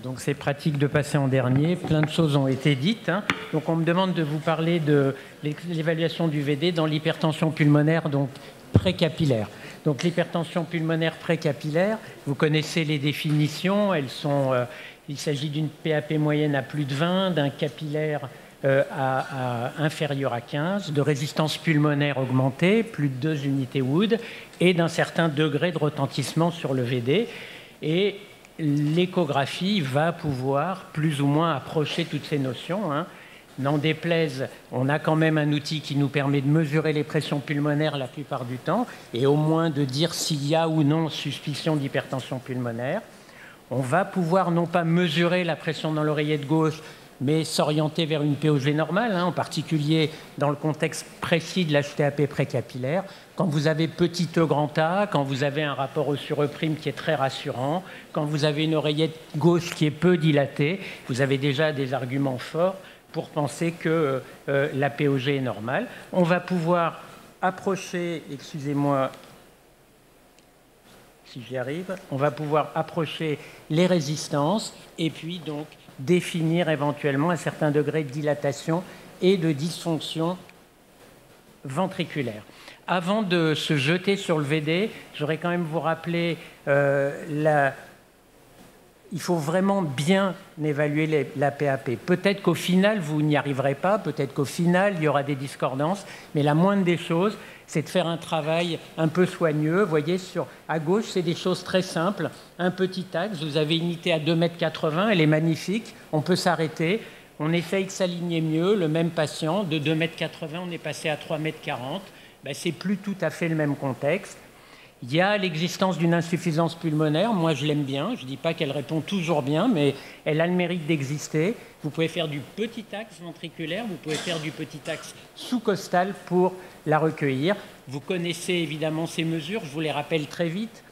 Donc c'est pratique de passer en dernier. Plein de choses ont été dites, hein. Donc on me demande de vous parler de l'évaluation du VD dans l'hypertension pulmonaire donc précapillaire. Donc l'hypertension pulmonaire précapillaire, vous connaissez les définitions. Elles sont, il s'agit d'une PAP moyenne à plus de 20, d'un capillaire inférieur à 15, de résistance pulmonaire augmentée, plus de 2 unités Wood, et d'un certain degré de retentissement sur le VD. Et l'échographie va pouvoir plus ou moins approcher toutes ces notions, hein. N'en déplaise, on a quand même un outil qui nous permet de mesurer les pressions pulmonaires la plupart du temps et au moins de dire s'il y a ou non suspicion d'hypertension pulmonaire. On va pouvoir non pas mesurer la pression dans l'oreillette gauche, mais s'orienter vers une POG normale, hein, en particulier dans le contexte précis de l'HTAP précapillaire. Quand vous avez petit E grand A, quand vous avez un rapport au surreprime qui est très rassurant, quand vous avez une oreillette gauche qui est peu dilatée, vous avez déjà des arguments forts pour penser que la POG est normale. On va pouvoir approcher, excusez-moi si j'y arrive, on va pouvoir approcher les résistances et puis donc définir éventuellement un certain degré de dilatation et de dysfonction ventriculaire. Avant de se jeter sur le VD, j'aurais quand même vous rappeler il faut vraiment bien évaluer la PAP. Peut-être qu'au final, vous n'y arriverez pas, peut-être qu'au final, il y aura des discordances, mais la moindre des choses, c'est de faire un travail un peu soigneux. Vous voyez, à gauche, c'est des choses très simples. Un petit axe, vous avez une unité à 2,80 m, elle est magnifique, on peut s'arrêter. On essaye de s'aligner mieux, le même patient, de 2,80 m, on est passé à 3,40 m. Ben, c'est plus tout à fait le même contexte. Il y a l'existence d'une insuffisance pulmonaire. Moi, je l'aime bien. Je ne dis pas qu'elle répond toujours bien, mais elle a le mérite d'exister. Vous pouvez faire du petit axe ventriculaire, vous pouvez faire du petit axe sous-costal pour la recueillir. Vous connaissez évidemment ces mesures, je vous les rappelle très vite.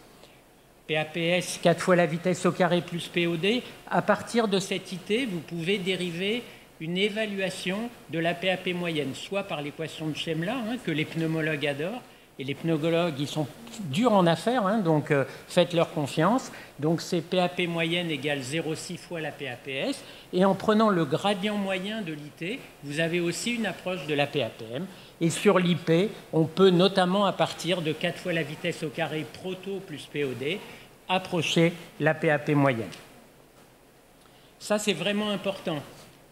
PAPS, 4 fois la vitesse au carré plus POD. À partir de cette IT, vous pouvez dériver une évaluation de la PAP moyenne, soit par l'équation de Schemla, hein, que les pneumologues adorent. Et les pneumologues, ils sont durs en affaires, hein, donc faites-leur confiance. Donc c'est PAP moyenne égale 0,6 fois la PAPS. Et en prenant le gradient moyen de l'IT, vous avez aussi une approche de la PAPM. Et sur l'IP, on peut notamment, à partir de 4 fois la vitesse au carré proto plus POD, approcher la PAP moyenne. Ça, c'est vraiment important.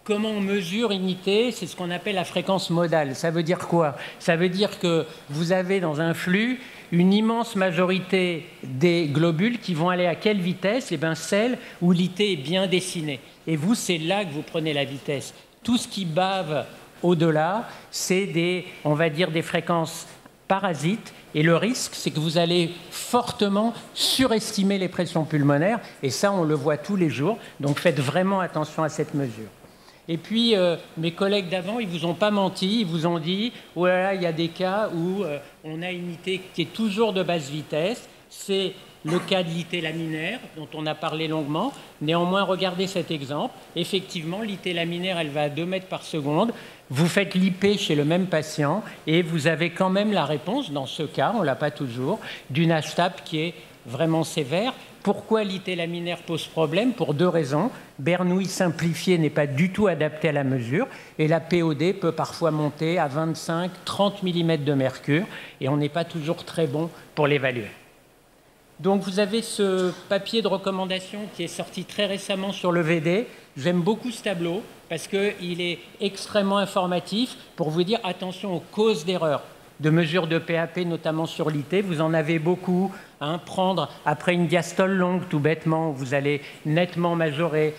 Comment on mesure une IT? C'est ce qu'on appelle la fréquence modale. Ça veut dire quoi? Ça veut dire que vous avez dans un flux une immense majorité des globules qui vont aller à quelle vitesse? Eh bien, celle où l'IT est bien dessinée. Et vous, c'est là que vous prenez la vitesse. Tout ce qui bave au-delà, c'est on va dire, des fréquences parasites. Et le risque, c'est que vous allez fortement surestimer les pressions pulmonaires. Et ça, on le voit tous les jours. Donc, faites vraiment attention à cette mesure. Et puis, mes collègues d'avant, ils ne vous ont pas menti, ils vous ont dit « voilà, il y a des cas où on a une IT qui est toujours de basse vitesse ». C'est le cas de l'IT laminaire, dont on a parlé longuement. Néanmoins, regardez cet exemple. Effectivement, l'IT laminaire, elle va à 2 mètres par seconde. Vous faites l'IP chez le même patient et vous avez quand même la réponse, dans ce cas, on ne l'a pas toujours, d'une HTAP qui est vraiment sévère. Pourquoi l'IT laminaire pose problème? Pour 2 raisons. Bernoulli simplifié n'est pas du tout adapté à la mesure et la POD peut parfois monter à 25-30 mm de mercure et on n'est pas toujours très bon pour l'évaluer. Donc vous avez ce papier de recommandation qui est sorti très récemment sur le VD. J'aime beaucoup ce tableau parce qu'il est extrêmement informatif pour vous dire attention aux causes d'erreur de mesures de PAP, notamment sur l'IT. Vous en avez beaucoup. Hein, prendre après une diastole longue, tout bêtement, vous allez nettement majorer.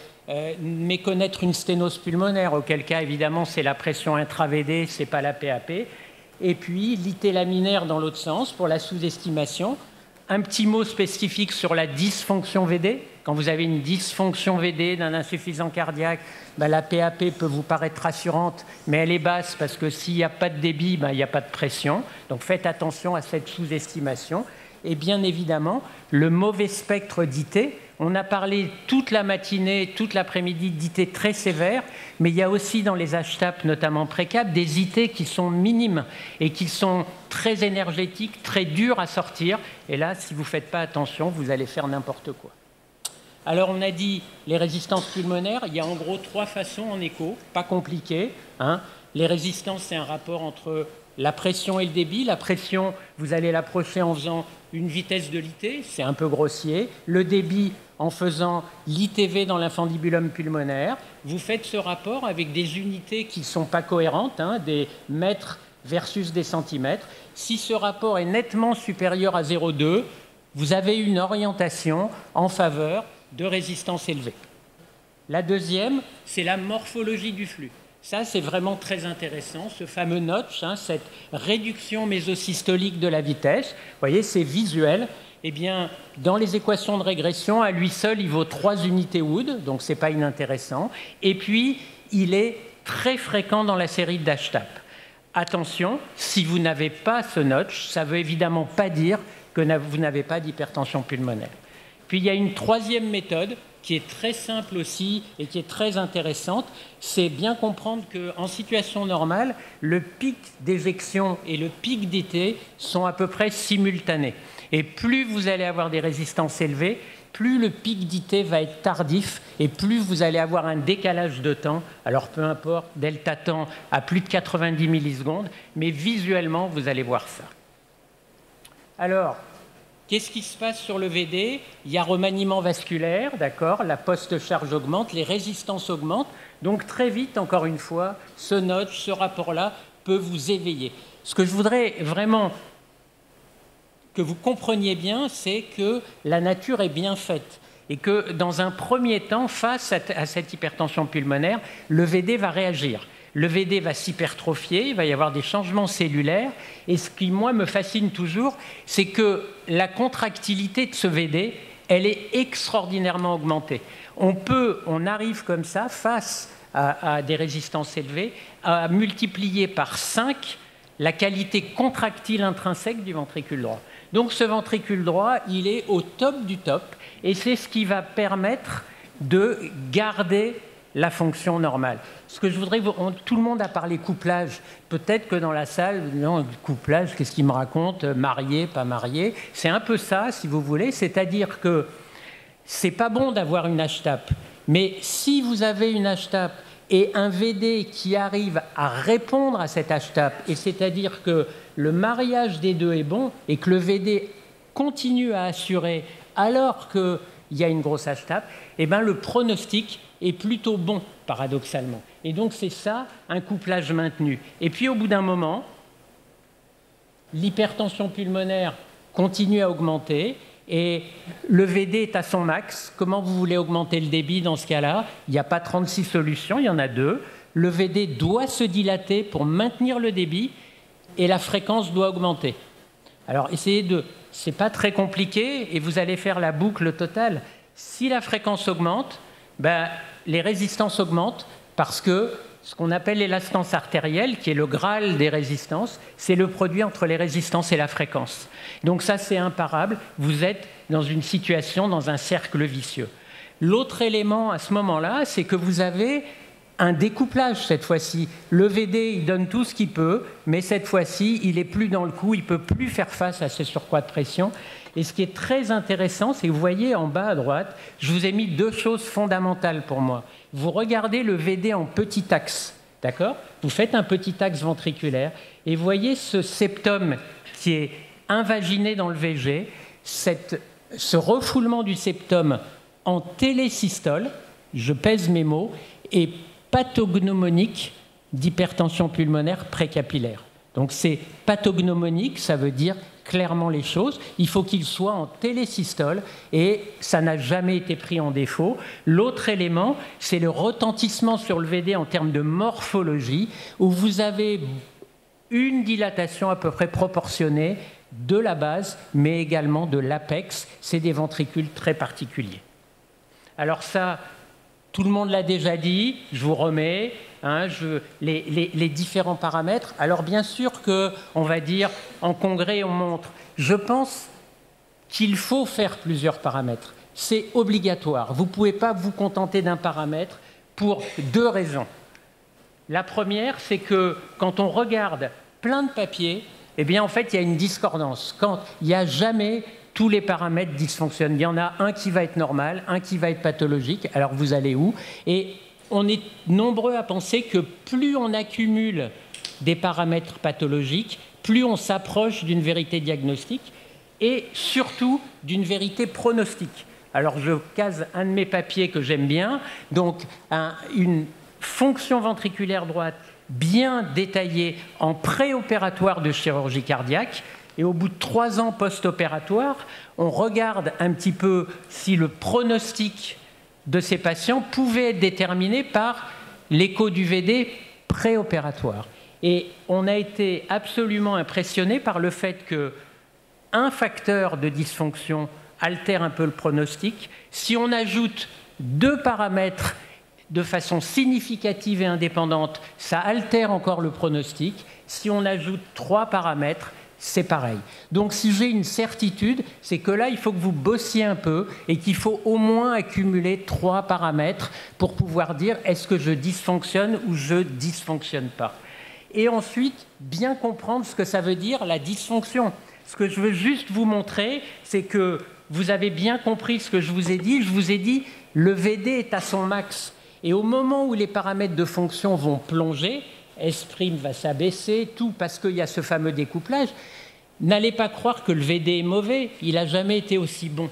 Méconnaître une sténose pulmonaire, auquel cas, évidemment, c'est la pression intra-VD, ce n'est pas la PAP. Et puis, l'IT laminaire dans l'autre sens, pour la sous-estimation. Un petit mot spécifique sur la dysfonction VD. Quand vous avez une dysfonction VD d'un insuffisant cardiaque, ben la PAP peut vous paraître rassurante, mais elle est basse parce que s'il n'y a pas de débit, ben il n'y a pas de pression. Donc faites attention à cette sous-estimation. Et bien évidemment, le mauvais spectre d'IT. On a parlé toute la matinée, toute l'après-midi d'IT très sévères, mais il y a aussi dans les HTAP, notamment précap, des IT qui sont minimes et qui sont très énergétiques, très durs à sortir. Et là, si vous ne faites pas attention, vous allez faire n'importe quoi. Alors on a dit les résistances pulmonaires, il y a en gros 3 façons en écho, pas compliqué, hein. Les résistances, c'est un rapport entre la pression et le débit. La pression, vous allez l'approcher en faisant une vitesse de l'IT, c'est un peu grossier. Le débit, en faisant l'ITV dans l'infundibulum pulmonaire. Vous faites ce rapport avec des unités qui ne sont pas cohérentes, hein, des mètres versus des centimètres. Si ce rapport est nettement supérieur à 0,2, vous avez une orientation en faveur de résistance élevée. La deuxième, c'est la morphologie du flux. Ça, c'est vraiment très intéressant, ce fameux notch, hein, cette réduction mésosystolique de la vitesse. Vous voyez, c'est visuel. Eh bien, dans les équations de régression, à lui seul, il vaut 3 unités Wood, donc ce n'est pas inintéressant. Et puis, il est très fréquent dans la série d'Ashtap. Attention, si vous n'avez pas ce notch, ça ne veut évidemment pas dire que vous n'avez pas d'hypertension pulmonaire. Puis, il y a une troisième méthode qui est très simple aussi et qui est très intéressante, c'est bien comprendre qu'en situation normale, le pic d'éjection et le pic d'IT sont à peu près simultanés. Et plus vous allez avoir des résistances élevées, plus le pic d'IT va être tardif et plus vous allez avoir un décalage de temps. Alors peu importe, delta temps à plus de 90 millisecondes, mais visuellement, vous allez voir ça. Alors, qu'est-ce qui se passe sur le VD? Il y a remaniement vasculaire, d'accord, la post-charge augmente, les résistances augmentent. Donc très vite, encore une fois, ce notch, ce rapport-là peut vous éveiller. Ce que je voudrais vraiment que vous compreniez bien, c'est que la nature est bien faite et que dans un premier temps, face à cette hypertension pulmonaire, le VD va réagir. Le VD va s'hypertrophier, il va y avoir des changements cellulaires. Et ce qui, moi, me fascine toujours, c'est que la contractilité de ce VD, elle est extraordinairement augmentée. On arrive comme ça, face à des résistances élevées, à multiplier par 5 la qualité contractile intrinsèque du ventricule droit. Donc ce ventricule droit, il est au top du top, et c'est ce qui va permettre de garder la fonction normale. Ce que je voudrais, tout le monde a parlé couplage. Peut-être que dans la salle, non, couplage, qu'est-ce qu'il me raconte? Marié, pas marié. C'est un peu ça, si vous voulez. C'est-à-dire que c'est pas bon d'avoir une HTAP. Mais si vous avez une HTAP et un VD qui arrive à répondre à cette HTAP, et c'est-à-dire que le mariage des deux est bon et que le VD continue à assurer alors qu'il y a une grosse HTAP, eh bien le pronostic est plutôt bon, paradoxalement. Et donc, c'est ça, un couplage maintenu. Et puis, au bout d'un moment, l'hypertension pulmonaire continue à augmenter et le VD est à son max. Comment vous voulez augmenter le débit dans ce cas-là? Il n'y a pas 36 solutions, il y en a 2. Le VD doit se dilater pour maintenir le débit et la fréquence doit augmenter. Alors, essayez de... Ce n'est pas très compliqué et vous allez faire la boucle totale. Si la fréquence augmente, ben, les résistances augmentent parce que ce qu'on appelle l'élastance artérielle, qui est le Graal des résistances, c'est le produit entre les résistances et la fréquence. Donc ça, c'est imparable. Vous êtes dans une situation, dans un cercle vicieux. L'autre élément à ce moment-là, c'est que vous avez un découplage cette fois-ci. Le VD, il donne tout ce qu'il peut, mais cette fois-ci, il n'est plus dans le coup, il ne peut plus faire face à ces surcroîts de pression. Et ce qui est très intéressant, c'est que vous voyez en bas à droite, je vous ai mis 2 choses fondamentales pour moi. Vous regardez le VD en petit axe, d'accord? Vous faites un petit axe ventriculaire et vous voyez ce septum qui est invaginé dans le VG, ce refoulement du septum en télésystole, je pèse mes mots, est pathognomonique d'hypertension pulmonaire précapillaire. Donc c'est pathognomonique, ça veut dire clairement les choses. Il faut qu'il soit en télésystole et ça n'a jamais été pris en défaut. L'autre élément, c'est le retentissement sur le VD en termes de morphologie, où vous avez une dilatation à peu près proportionnée de la base, mais également de l'apex. C'est des ventricules très particuliers. Alors ça, tout le monde l'a déjà dit, je vous remets hein, les différents paramètres. Alors bien sûr qu'on va dire, en congrès, on montre. Je pense qu'il faut faire plusieurs paramètres. C'est obligatoire. Vous ne pouvez pas vous contenter d'un paramètre pour 2 raisons. La première, c'est que quand on regarde plein de papiers, eh bien en fait, il y a une discordance. Quand il n'y a jamais tous les paramètres dysfonctionnent. Il y en a un qui va être normal, un qui va être pathologique. Alors vous allez où? Et on est nombreux à penser que plus on accumule des paramètres pathologiques, plus on s'approche d'une vérité diagnostique et surtout d'une vérité pronostique. Alors je case un de mes papiers que j'aime bien, donc une fonction ventriculaire droite bien détaillée en préopératoire de chirurgie cardiaque, et au bout de 3 ans post-opératoire, on regarde un petit peu si le pronostic de ces patients pouvait être déterminé par l'écho du VD préopératoire. Et on a été absolument impressionné par le fait qu'un facteur de dysfonction altère un peu le pronostic. Si on ajoute 2 paramètres de façon significative et indépendante, ça altère encore le pronostic. Si on ajoute 3 paramètres, c'est pareil. Donc si j'ai une certitude, c'est que là, il faut que vous bossiez un peu et qu'il faut au moins accumuler 3 paramètres pour pouvoir dire est-ce que je dysfonctionne ou je dysfonctionne pas. Et ensuite, bien comprendre ce que ça veut dire la dysfonction. Ce que je veux juste vous montrer, c'est que vous avez bien compris ce que je vous ai dit. Je vous ai dit, le VD est à son max. Et au moment où les paramètres de fonction vont plonger, S' va s'abaisser, tout parce qu'il y a ce fameux découplage, n'allez pas croire que le VD est mauvais. Il n'a jamais été aussi bon.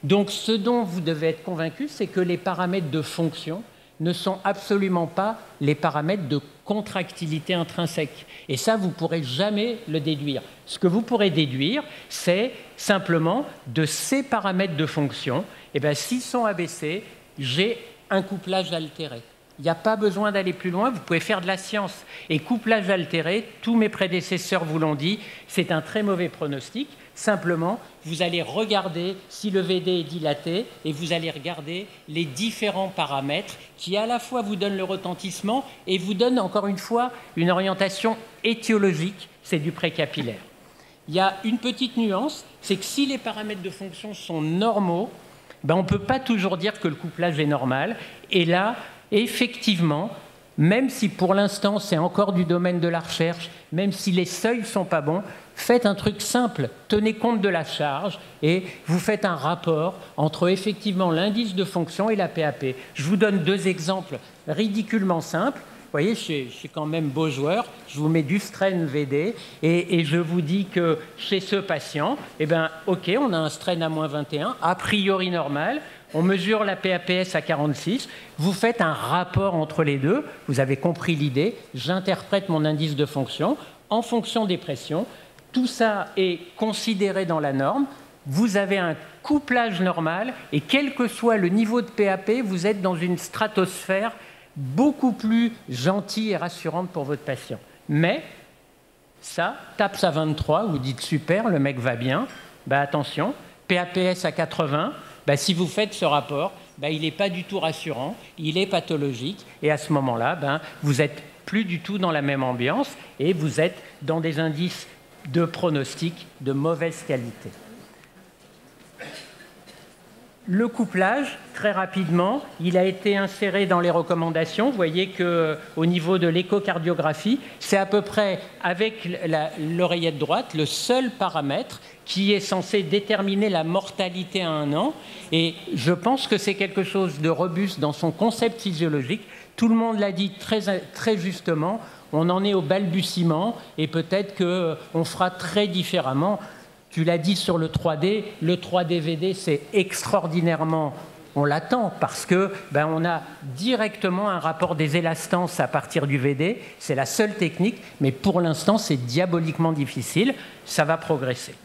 Donc ce dont vous devez être convaincu, c'est que les paramètres de fonction ne sont absolument pas les paramètres de contractilité intrinsèque. Et ça, vous ne pourrez jamais le déduire. Ce que vous pourrez déduire, c'est simplement de ces paramètres de fonction, eh bien, s'ils sont abaissés, j'ai un couplage altéré. Il n'y a pas besoin d'aller plus loin, vous pouvez faire de la science. Et couplage altéré, tous mes prédécesseurs vous l'ont dit, c'est un très mauvais pronostic. Simplement, vous allez regarder si le VD est dilaté et vous allez regarder les différents paramètres qui à la fois vous donnent le retentissement et vous donnent encore une fois une orientation étiologique, c'est du précapillaire. Il y a une petite nuance, c'est que si les paramètres de fonction sont normaux, ben on ne peut pas toujours dire que le couplage est normal. Et là, effectivement, même si pour l'instant c'est encore du domaine de la recherche, même si les seuils ne sont pas bons, faites un truc simple, tenez compte de la charge et vous faites un rapport entre effectivement l'indice de fonction et la PAP. Je vous donne 2 exemples ridiculement simples. Vous voyez, je suis quand même beau joueur, je vous mets du strain VD et je vous dis que chez ce patient, eh ben, ok, on a un strain à -21, a priori normal, on mesure la PAPS à 46, vous faites un rapport entre les deux, vous avez compris l'idée, j'interprète mon indice de fonction en fonction des pressions, tout ça est considéré dans la norme, vous avez un couplage normal et quel que soit le niveau de PAP, vous êtes dans une stratosphère beaucoup plus gentille et rassurante pour votre patient. Mais ça, TAPS à 23, vous dites super, le mec va bien, bah attention, PAPS à 80, bah si vous faites ce rapport, bah il n'est pas du tout rassurant, il est pathologique, et à ce moment-là, bah, vous n'êtes plus du tout dans la même ambiance et vous êtes dans des indices de pronostic de mauvaise qualité. Le couplage, très rapidement, il a été inséré dans les recommandations. Vous voyez qu'au niveau de l'échocardiographie, c'est à peu près, avec l'oreillette droite, le seul paramètre qui est censé déterminer la mortalité à 1 an. Et je pense que c'est quelque chose de robuste dans son concept physiologique. Tout le monde l'a dit très justement, on en est au balbutiement et peut-être qu'on fera très différemment. Tu l'as dit sur le 3D, le 3D VD, c'est extraordinairement, on l'attend parce que on a directement un rapport des élastances à partir du VD. C'est la seule technique, mais pour l'instant, c'est diaboliquement difficile. Ça va progresser.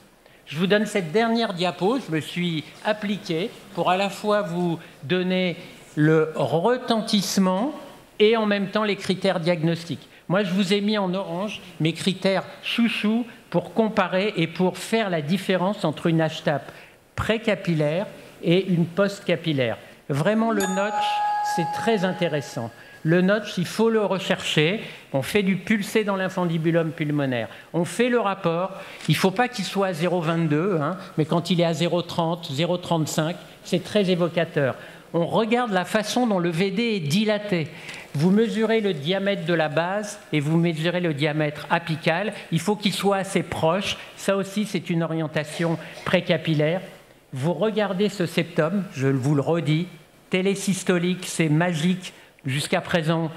Je vous donne cette dernière diapo. Je me suis appliqué pour à la fois vous donner le retentissement et en même temps les critères diagnostiques. Moi, je vous ai mis en orange mes critères chouchou pour comparer et pour faire la différence entre une HTAP précapillaire et une post-capillaire. Vraiment, le notch, c'est très intéressant. Le notch, il faut le rechercher. On fait du pulsé dans l'infundibulum pulmonaire. On fait le rapport. Il ne faut pas qu'il soit à 0,22, mais quand il est à 0,30, 0,35, c'est très évocateur. On regarde la façon dont le VD est dilaté. Vous mesurez le diamètre de la base et vous mesurez le diamètre apical. Il faut qu'il soit assez proche. Ça aussi, c'est une orientation précapillaire. Vous regardez ce septum, je vous le redis, télésystolique, c'est magique. Jusqu'à présent,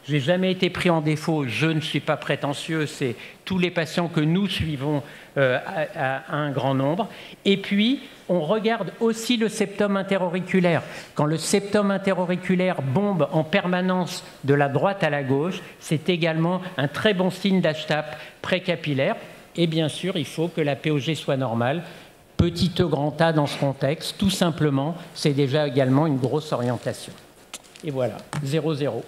je n'ai jamais été pris en défaut, je ne suis pas prétentieux, c'est tous les patients que nous suivons à un grand nombre. Et puis, on regarde aussi le septum interauriculaire. Quand le septum interauriculaire bombe en permanence de la droite à la gauche, c'est également un très bon signe d'HTAP précapillaire. Et bien sûr, il faut que la POG soit normale. Petit E grand A dans ce contexte, tout simplement, c'est déjà également une grosse orientation. Et voilà, 0,0.